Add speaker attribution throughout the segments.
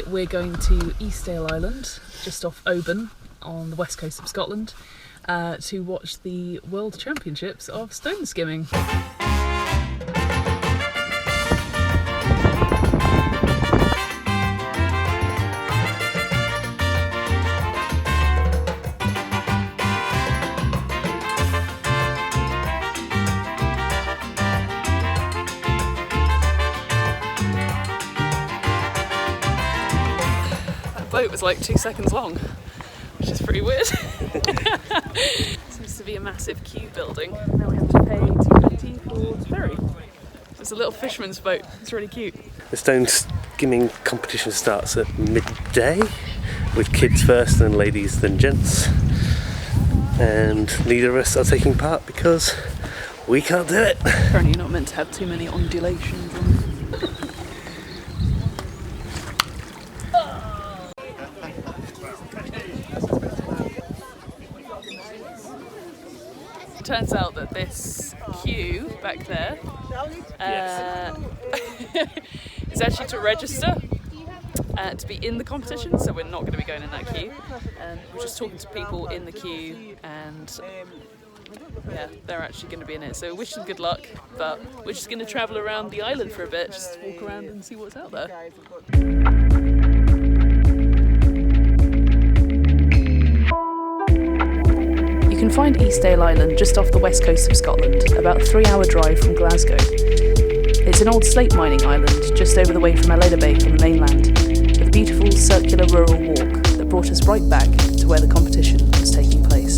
Speaker 1: we're going to Eastdale Island, just off Oban, on the west coast of Scotland, to watch the World Championships of stone skimming. Boat was like 2 seconds long, which is pretty weird. Seems to be a massive queue building. Now we have to pay $2.50 for the ferry. It's a little fisherman's boat. It's really cute.
Speaker 2: The stone skimming competition starts at midday, with kids first, then ladies, then gents. And neither of us are taking part because we can't do it.
Speaker 1: Apparently you're not meant to have too many undulations on it. Turns out that this queue back there is actually to register to be in the competition, so we're not going to be going in that queue. We're just talking to people in the queue, and yeah, they're actually going to be in it. So wish them good luck, but we're just going to travel around the island for a bit, just walk around and see what's out there. You can find Eastdale Island just off the west coast of Scotland, about a 3-hour drive from Glasgow. It's an old slate mining island just over the way from Aleida Bay on the mainland, with a beautiful circular rural walk that brought us right back to where the competition was taking place.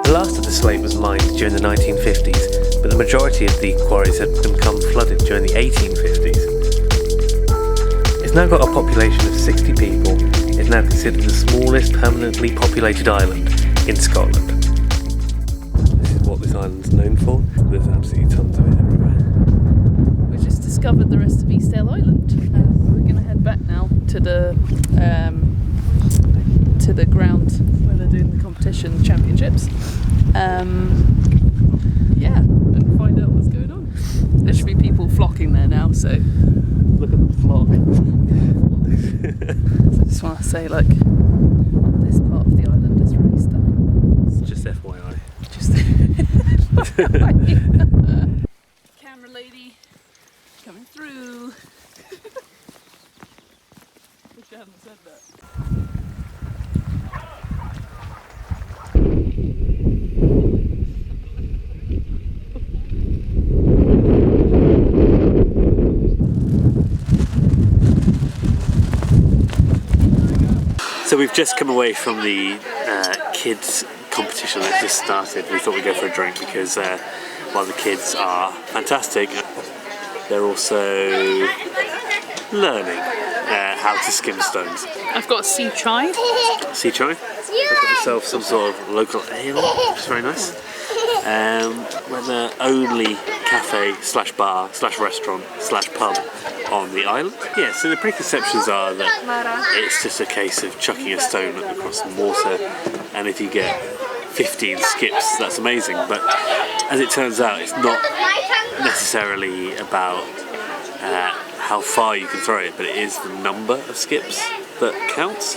Speaker 2: The last of the slate was mined during the 1950s, but the majority of the quarries had become flooded during the 1850s. It's now got a population of 60 people. It's now considered the smallest permanently populated island in Scotland. This is what this island's known for. There's absolutely tons of it everywhere.
Speaker 1: We just discovered the rest of Eastdale Island. We're going to head back now to the ground where they're doing the competition championships. Yeah, and find out what's going on. There should be people flocking there now, so look at the flock. I just want to say, like, this part of the island is really stunning.
Speaker 2: Just FYI.
Speaker 1: Just camera lady coming through. Wish I hadn't said that.
Speaker 2: So we've just come away from the kids competition that just started. We thought we'd go for a drink because while the kids are fantastic, they're also learning how to skim stones.
Speaker 1: I've got a sea chai.
Speaker 2: Sea chai? I've got myself some sort of local ale, which is very nice. We're the only cafe slash bar slash restaurant slash pub on the island. Yeah, so the preconceptions are that it's just a case of chucking a stone across some water, and if you get 15 skips, that's amazing. But as it turns out, it's not necessarily about how far you can throw it, but it is the number of skips that counts.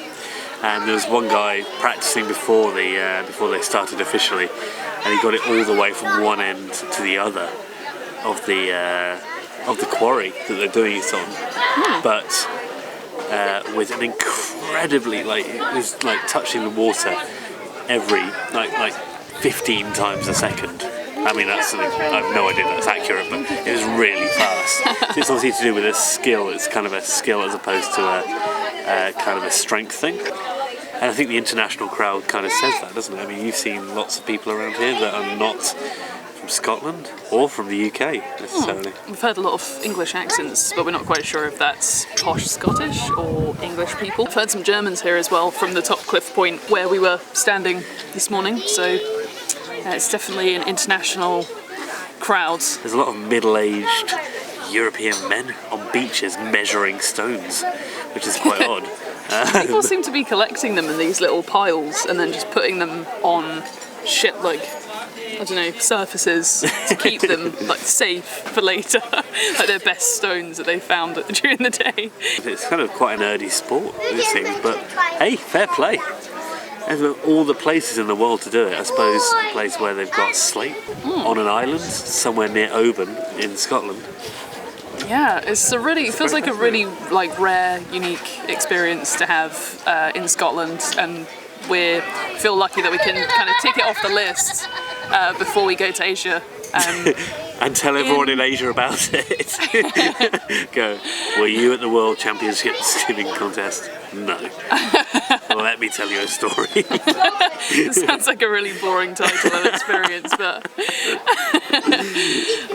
Speaker 2: And there was one guy practicing before they started officially, and he got it all the way from one end to the other of the quarry that they're doing it on, but with an incredibly, like, it was like touching the water every like 15 times a second. I mean, that's something, I have no idea if that's accurate, but it was really fast. So it's obviously to do with a skill. It's kind of a skill as opposed to a kind of a strength thing. And I think the international crowd kind of says that, doesn't it? I mean, you've seen lots of people around here that are not from Scotland or from the UK necessarily.
Speaker 1: We've heard a lot of English accents, but we're not quite sure if that's posh Scottish or English people. I've heard some Germans here as well from the top cliff point where we were standing this morning, so it's definitely an international crowd.
Speaker 2: There's a lot of middle-aged European men on beaches measuring stones, which is quite odd.
Speaker 1: People seem to be collecting them in these little piles and then just putting them on shit like I don't know, surfaces to keep them like safe for later, like their best stones that they found during the day.
Speaker 2: It's kind of quite an nerdy sport, it seems, but hey, fair play. There's all the places in the world to do it. I suppose a place where they've got slate on an island somewhere near Oban in Scotland.
Speaker 1: Yeah, it feels like a really like rare, unique experience to have in Scotland, and we feel lucky that we can kind of tick it off the list before we go to Asia.
Speaker 2: And tell everyone in Asia about it. Go, were you at the World Championship skimming contest? No. Well, let me tell you a story.
Speaker 1: It sounds like a really boring title of experience, but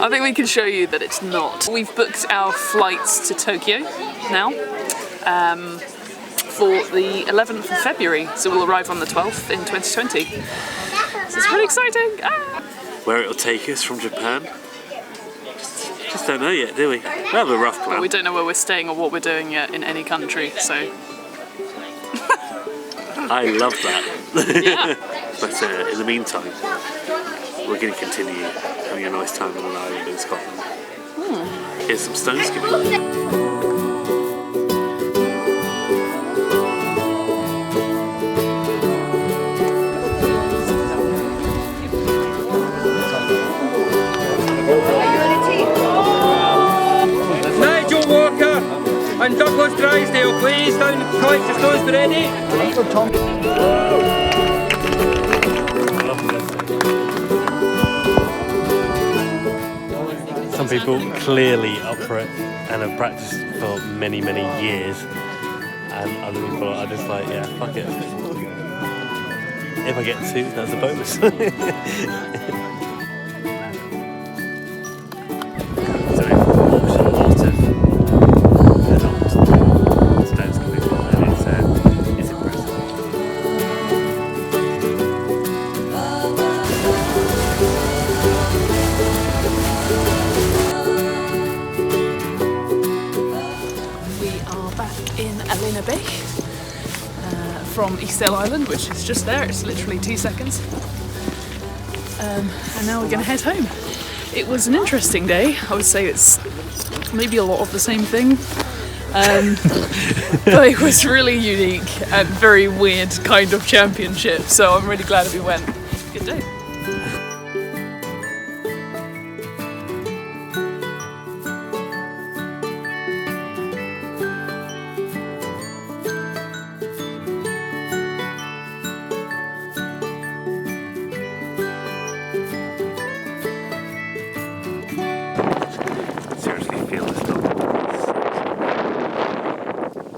Speaker 1: I think we can show you that it's not. We've booked our flights to Tokyo now for the 11th of February, so we'll arrive on the 12th in 2020. So it's pretty exciting.
Speaker 2: Where it'll take us from Japan? Just don't know yet, do we? We have a rough plan.
Speaker 1: Well, we don't know where we're staying or what we're doing yet in any country, so...
Speaker 2: I love that.
Speaker 1: Yeah.
Speaker 2: But in the meantime, we're going to continue having a nice time on an island in Scotland. Here's some stone skimming.
Speaker 3: And Douglas Drysdale, please, down the collect the stones, be ready.
Speaker 4: Some people clearly up for it and have practiced for many, many years, and other people are just like, yeah, fuck it. If I get 2, that's a bonus.
Speaker 1: From Eastdale Island, which is just there, it's literally 2 seconds. And now we're gonna head home. It was an interesting day. I would say it's maybe a lot of the same thing. But it was really unique and very weird kind of championship, so I'm really glad we went. Good day.